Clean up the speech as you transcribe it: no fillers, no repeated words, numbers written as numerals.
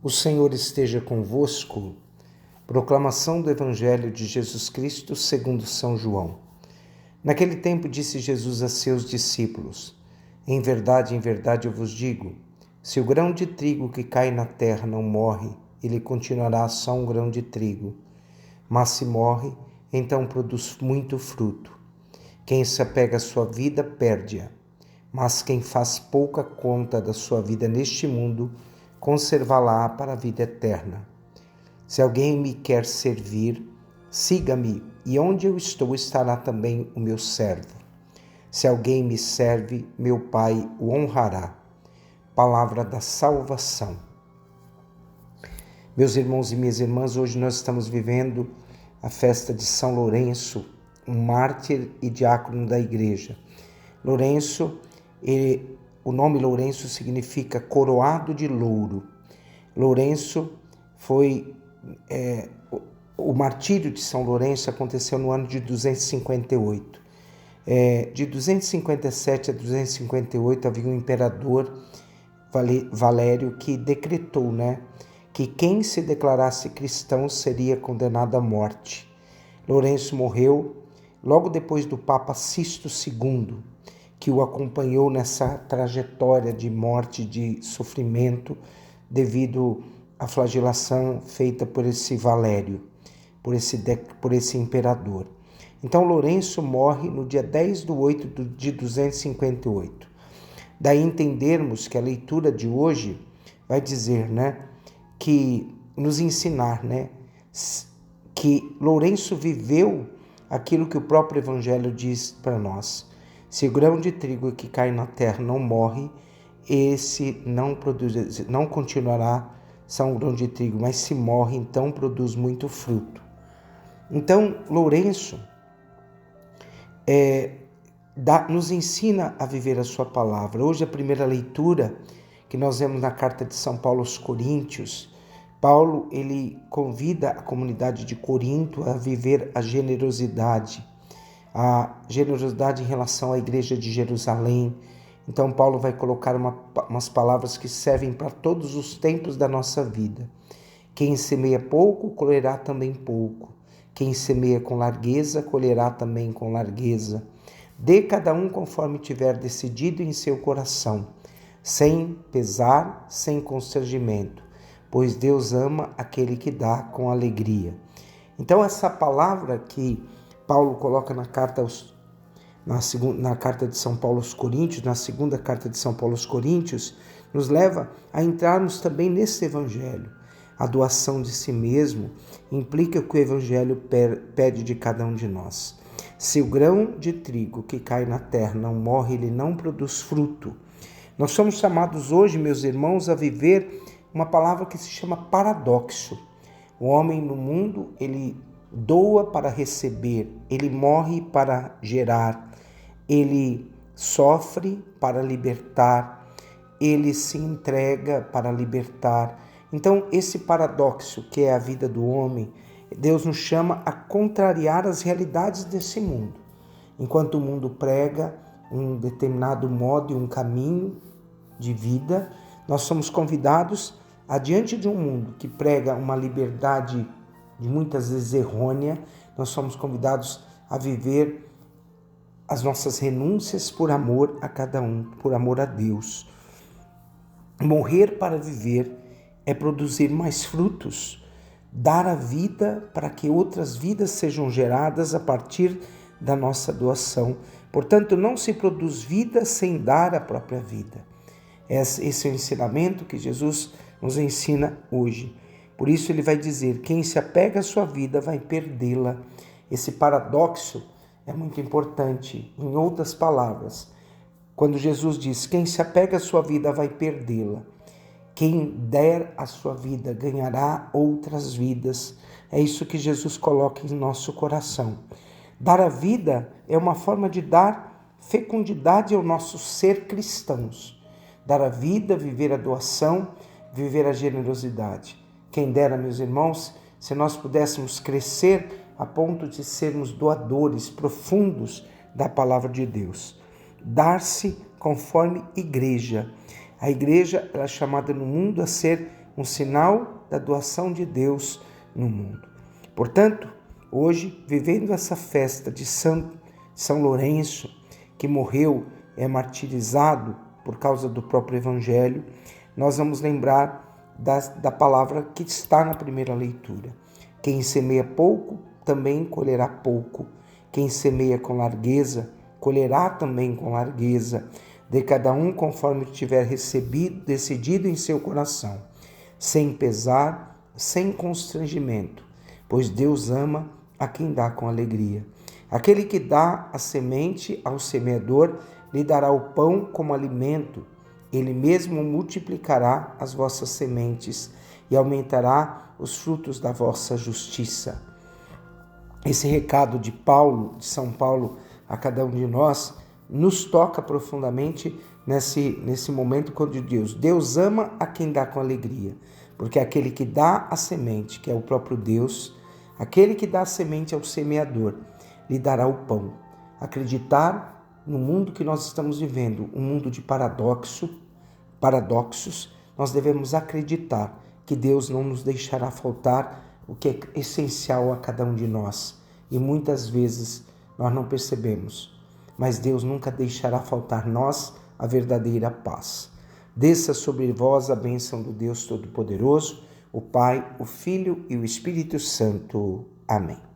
O Senhor esteja convosco. Proclamação do Evangelho de Jesus Cristo segundo São João. Naquele tempo disse Jesus a seus discípulos: em verdade, eu vos digo, se o grão de trigo que cai na terra não morre, ele continuará só um grão de trigo. Mas se morre, então produz muito fruto. Quem se apega à sua vida, perde-a. Mas quem faz pouca conta da sua vida neste mundo, conservá-la para a vida eterna. Se alguém me quer servir, siga-me, e onde eu estou estará também o meu servo. Se alguém me serve, meu Pai o honrará. Palavra da salvação. Meus irmãos e minhas irmãs, hoje nós estamos vivendo a festa de São Lourenço, um mártir e diácono da igreja. Lourenço, o nome Lourenço significa coroado de louro. Lourenço foi... o martírio de São Lourenço aconteceu no ano de 258. De 257 a 258 havia um imperador, Valério, que decretou, que quem se declarasse cristão seria condenado à morte. Lourenço morreu logo depois do Papa Sisto II, que o acompanhou nessa trajetória de morte, de sofrimento, devido à flagelação feita por esse Valério, por esse imperador. Então, Lourenço morre no dia 10/8 de 258. Daí entendermos que a leitura de hoje vai dizer, que nos ensinar, que Lourenço viveu aquilo que o próprio Evangelho diz para nós. Se o grão de trigo que cai na terra não morre, esse não continuará só um grão de trigo, mas se morre, então produz muito fruto. Então, Lourenço nos ensina a viver a sua palavra. Hoje a primeira leitura que nós vemos na carta de São Paulo aos Coríntios, Paulo ele convida a comunidade de Corinto a viver a generosidade em relação à igreja de Jerusalém. Então Paulo vai colocar umas palavras que servem para todos os tempos da nossa vida. Quem semeia pouco, colherá também pouco. Quem semeia com largueza, colherá também com largueza. Dê cada um conforme tiver decidido em seu coração, sem pesar, sem constrangimento, pois Deus ama aquele que dá com alegria. Então essa palavra que Paulo coloca na carta de São Paulo aos Coríntios, na segunda carta de São Paulo aos Coríntios, nos leva a entrarmos também nesse evangelho. A doação de si mesmo implica o que o evangelho pede de cada um de nós. Se o grão de trigo que cai na terra não morre, ele não produz fruto. Nós somos chamados hoje, meus irmãos, a viver uma palavra que se chama paradoxo. O homem no mundo, ele doa para receber, ele morre para gerar, ele sofre para libertar, ele se entrega para libertar. Então, esse paradoxo que é a vida do homem, Deus nos chama a contrariar as realidades desse mundo. Enquanto o mundo prega um determinado modo e um caminho de vida, nós somos convidados, adiante de um mundo que prega uma liberdade de muitas vezes errônea, nós somos convidados a viver as nossas renúncias por amor a cada um, por amor a Deus. Morrer para viver é produzir mais frutos, dar a vida para que outras vidas sejam geradas a partir da nossa doação. Portanto, não se produz vida sem dar a própria vida. Esse é o ensinamento que Jesus nos ensina hoje. Por isso ele vai dizer, quem se apega à sua vida vai perdê-la. Esse paradoxo é muito importante. Em outras palavras, quando Jesus diz, quem se apega à sua vida vai perdê-la. Quem der a sua vida ganhará outras vidas. É isso que Jesus coloca em nosso coração. Dar a vida é uma forma de dar fecundidade ao nosso ser cristãos. Dar a vida, viver a doação, viver a generosidade. Quem dera, meus irmãos, se nós pudéssemos crescer a ponto de sermos doadores profundos da palavra de Deus. Dar-se conforme igreja. A igreja é chamada no mundo a ser um sinal da doação de Deus no mundo. Portanto, hoje, vivendo essa festa de São Lourenço, que morreu, martirizado por causa do próprio Evangelho, nós vamos lembrar da palavra que está na primeira leitura. Quem semeia pouco, também colherá pouco. Quem semeia com largueza, colherá também com largueza. De cada um conforme tiver decidido em seu coração, sem pesar, sem constrangimento, pois Deus ama a quem dá com alegria. Aquele que dá a semente ao semeador, lhe dará o pão como alimento. Ele mesmo multiplicará as vossas sementes e aumentará os frutos da vossa justiça. Esse recado de São Paulo, a cada um de nós, nos toca profundamente nesse momento quando Deus ama a quem dá com alegria, porque aquele que dá a semente, que é o próprio Deus, aquele que dá a semente ao semeador, lhe dará o pão. Acreditar no mundo que nós estamos vivendo, um mundo de paradoxos, nós devemos acreditar que Deus não nos deixará faltar o que é essencial a cada um de nós. E muitas vezes nós não percebemos, mas Deus nunca deixará faltar nós a verdadeira paz. Desça sobre vós a bênção do Deus Todo-Poderoso, o Pai, o Filho e o Espírito Santo. Amém.